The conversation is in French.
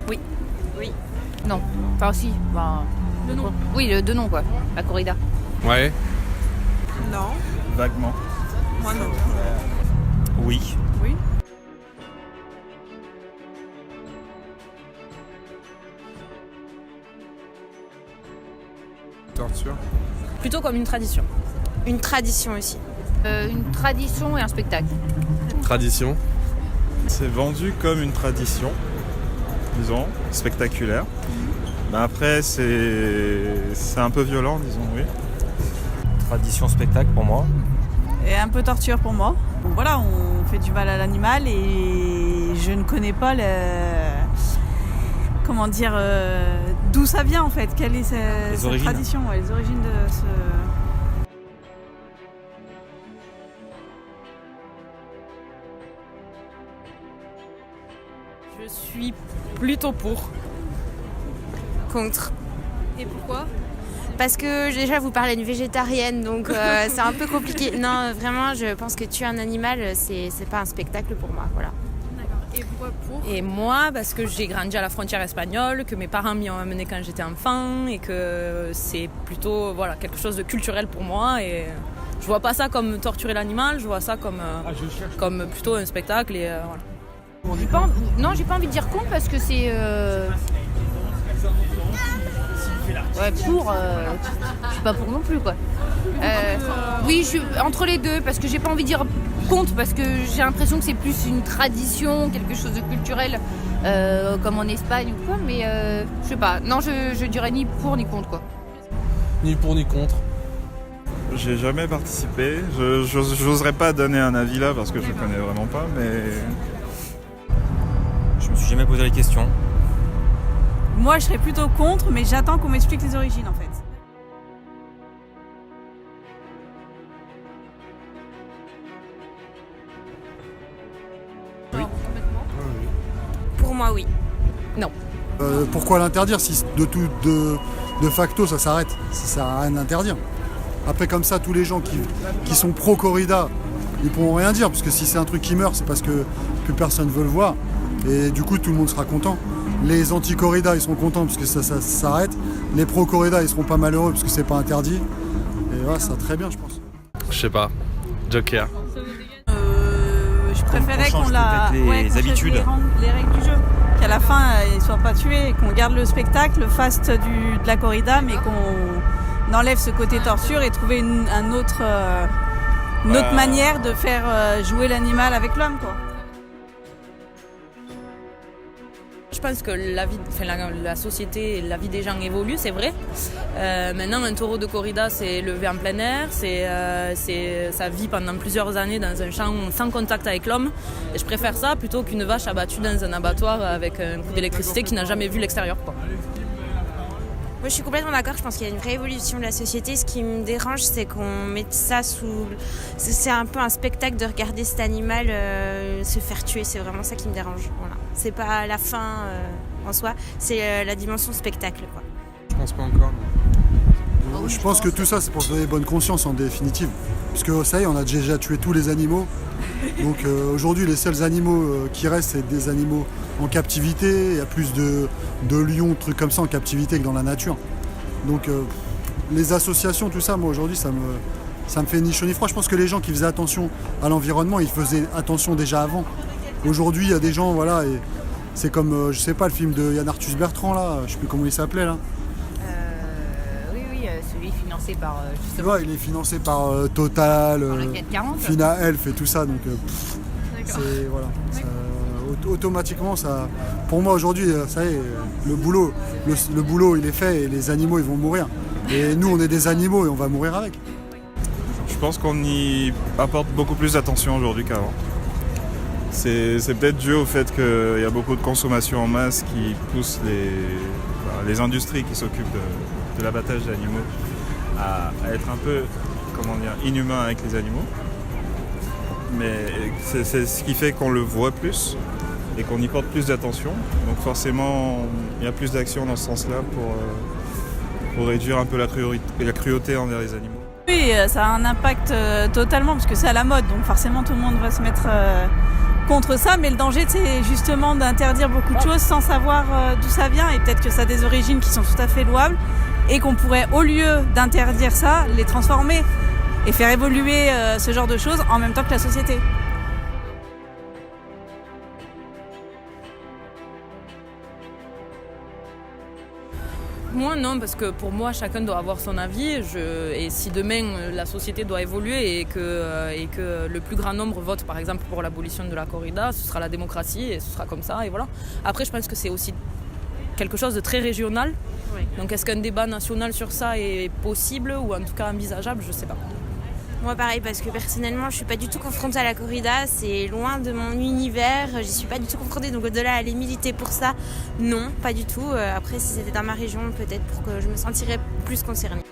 Oui. Oui. Non. Enfin, si. Ben, Le nom. Oui, de nom, quoi. La corrida. Ouais. Non. Vaguement. Moi non. Oui. Oui. Torture. Plutôt comme une tradition. Une tradition aussi. Une tradition et un spectacle. Tradition. C'est vendu comme une tradition, disons, spectaculaire. Mais après, c'est un peu violent, disons, oui. Tradition spectacle pour moi. Et un peu torture pour moi. Bon, voilà, on fait du mal à l'animal et je ne connais pas comment dire, d'où ça vient en fait. Quelle est cette origines. tradition, ouais, les origines de ce... Je suis plutôt pour. Contre. Et pourquoi? Parce que déjà vous parlez d'une végétarienne, donc c'est un peu compliqué. Non, vraiment, je pense que tuer un animal, c'est pas un spectacle pour moi. Voilà. Et pourquoi pour? Et moi, parce que j'ai grandi à la frontière espagnole, que mes parents m'y ont amené quand j'étais enfant et que c'est plutôt quelque chose de culturel pour moi. Et je vois pas ça comme torturer l'animal, je vois ça comme plutôt un spectacle. Et voilà. Non, j'ai pas envie de dire contre parce que c'est. Ouais, pour. Je suis pas pour non plus, quoi. Oui, je suis entre les deux parce que j'ai pas envie de dire contre parce que j'ai l'impression que c'est plus une tradition, quelque chose de culturel, comme en Espagne ou quoi, mais je sais pas. Non, je dirais ni pour ni contre, quoi. Ni pour ni contre. J'ai jamais participé. J'oserais pas donner un avis là parce que je connais vraiment pas, mais Je me suis jamais posé la question. Moi, je serais plutôt contre, mais j'attends qu'on m'explique les origines en fait. Pour moi, oui. Pourquoi l'interdire si de facto ça s'arrête? Ça sert à rien d'interdire. Après comme ça, tous les gens qui sont pro-corrida, ils pourront rien dire, parce que si c'est un truc qui meurt, c'est parce que plus personne veut le voir. Et du coup, tout le monde sera content. Les anti-corrida, ils seront contents parce que ça s'arrête. Les pro-corrida, ils seront pas malheureux parce que c'est pas interdit. Et voilà, ça va très bien, je pense. Je sais pas. Joker. Je préférais change qu'on la... peut-être les qu'on change habitudes. les règles du jeu. Qu'à la fin, ils soient pas tués, qu'on garde le spectacle, le faste de la corrida, mais qu'on enlève ce côté torture et trouver une autre manière de faire jouer l'animal avec l'homme, quoi. Je pense que la société et la vie des gens évoluent, c'est vrai. Maintenant, un taureau de corrida, c'est élevé en plein air, ça vit pendant plusieurs années dans un champ sans contact avec l'homme. Et je préfère ça plutôt qu'une vache abattue dans un abattoir avec un coup d'électricité qui n'a jamais vu l'extérieur, quoi. Moi, je suis complètement d'accord. Je pense qu'il y a une vraie évolution de la société. Ce qui me dérange, c'est qu'on mette ça sous... C'est un peu un spectacle de regarder cet animal se faire tuer. C'est vraiment ça qui me dérange. Voilà. C'est pas la fin en soi, c'est la dimension spectacle, quoi. Je pense pas encore. Je pense que tout ça, c'est pour se donner bonne conscience en définitive. Parce que ça y est, on a déjà tué tous les animaux. Donc aujourd'hui, les seuls animaux qui restent, c'est des animaux en captivité. Il y a plus de lions, trucs comme ça en captivité que dans la nature. Donc les associations, tout ça, moi aujourd'hui, ça me fait ni chaud ni froid. Je pense que les gens qui faisaient attention à l'environnement, ils faisaient attention déjà avant. Aujourd'hui, il y a des gens, voilà, et c'est comme, je sais pas, le film de Yann Arthus Bertrand, là, je sais plus comment il s'appelait, là. Oui, celui financé par. Tu vois, il est financé par Total, Par le 440. Fina Elf et tout ça, donc c'est, voilà. Automatiquement, ça, pour moi aujourd'hui, ça y est, le boulot, il est fait et les animaux, ils vont mourir. Et nous, on est des animaux et on va mourir avec. je pense qu'on y apporte beaucoup plus d'attention aujourd'hui qu'avant. C'est peut-être dû au fait qu'il y a beaucoup de consommation en masse qui pousse les industries qui s'occupent de l'abattage d'animaux à être un peu, inhumains avec les animaux. Mais c'est ce qui fait qu'on le voit plus et qu'on y porte plus d'attention. Donc forcément, il y a plus d'action dans ce sens-là pour réduire un peu la cruauté envers les animaux. Oui, ça a un impact totalement parce que c'est à la mode, donc forcément tout le monde va se mettre contre ça, mais le danger, c'est justement d'interdire beaucoup de choses sans savoir d'où ça vient, et peut-être que ça a des origines qui sont tout à fait louables, et qu'on pourrait, au lieu d'interdire ça, les transformer et faire évoluer ce genre de choses en même temps que la société. Moi non, parce que pour moi chacun doit avoir son avis et si demain la société doit évoluer et que le plus grand nombre vote par exemple pour l'abolition de la corrida, ce sera la démocratie et ce sera comme ça et voilà. Après je pense que c'est aussi quelque chose de très régional, donc est-ce qu'un débat national sur ça est possible ou en tout cas envisageable, je sais pas. Moi pareil, parce que personnellement je suis pas du tout confrontée à la corrida, c'est loin de mon univers, j'y suis pas du tout confrontée, donc de là à aller militer pour ça, non, pas du tout. Après si c'était dans ma région, peut-être pour que je me sentirais plus concernée.